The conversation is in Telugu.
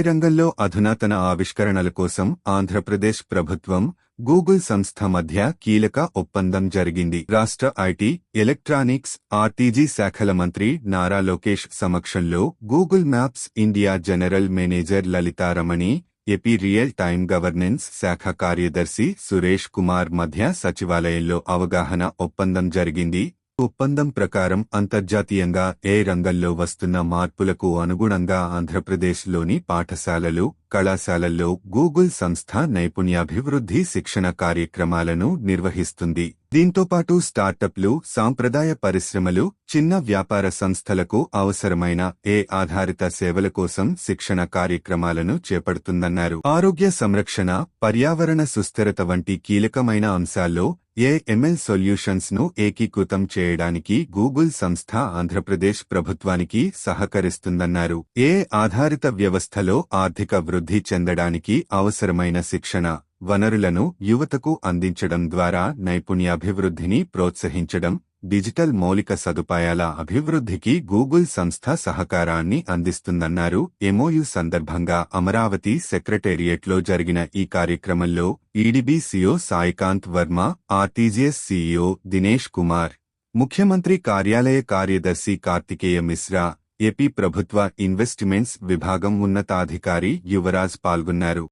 రంగంలో అధునాతన ఆవిష్కరణల కోసం ఆంధ్రప్రదేశ్ ప్రభుత్వం, గూగుల్ సంస్థ మధ్య కీలక ఒప్పందం జరిగింది. రాష్ట్ర ఐటీ, ఎలక్ట్రానిక్స్, ఆర్టీజీ శాఖల మంత్రి నారా లోకేష్ సమక్షంలో Google Maps India general manager Lalitaramani, AP real time governance శాఖ కార్యదర్శి సురేష్ కుమార్ మధ్య సచివాలయంలో అవగాహన ఒప్పందం జరిగింది. ఒప్పందం ప్రకారం అంతర్జాతీయంగా రంగంలో వస్తున్న మార్పులకు అనుగుణంగా ఆంధ్రప్రదేశ్లోని పాఠశాలలు, కళాశాలల్లో గూగుల్ సంస్థ నైపుణ్యాభివృద్ధి శిక్షణ కార్యక్రమాలను నిర్వహిస్తుంది. దీంతోపాటు స్టార్టప్లు, సాంప్రదాయ పరిశ్రమలు, చిన్న వ్యాపార సంస్థలకు అవసరమైన ఆధారిత సేవల కోసం శిక్షణ కార్యక్రమాలను చేపడుతుందన్నారు. ఆరోగ్య సంరక్షణ, పర్యావరణ సుస్థిరత వంటి కీలకమైన అంశాల్లో ఎంఎల్ సొల్యూషన్స్ ను ఏకీకృతం చేయడానికి గూగుల్ సంస్థ ఆంధ్రప్రదేశ్ ప్రభుత్వానికి సహకరిస్తుందన్నారు. ఆధారిత వ్యవస్థలో ఆర్థిక వృద్ధి చెందడానికి అవసరమైన శిక్షణ, వనరులను యువతకు అందించడం ద్వారా నైపుణ్యాభివృద్ధిని ప్రోత్సహించడం, డిజిటల్ మౌలిక సదుపాయాల అభివృద్ధికి గూగుల్ సంస్థ సహకారాన్ని అందిస్తుందన్నారు. ఎంఓయు సందర్భంగా అమరావతి సెక్రటేరియట్లో జరిగిన ఈ కార్యక్రమంలో EDB CEO Saikanth Varma, RTGS CEO Dinesh Kumar, ముఖ్యమంత్రి కార్యాలయ కార్యదర్శి కార్తికేయ మిశ్రా, ఏపీ ప్రభుత్వ ఇన్వెస్ట్మెంట్స్ విభాగం ఉన్నతాధికారి యువరాజ్ పాల్గొన్నారు.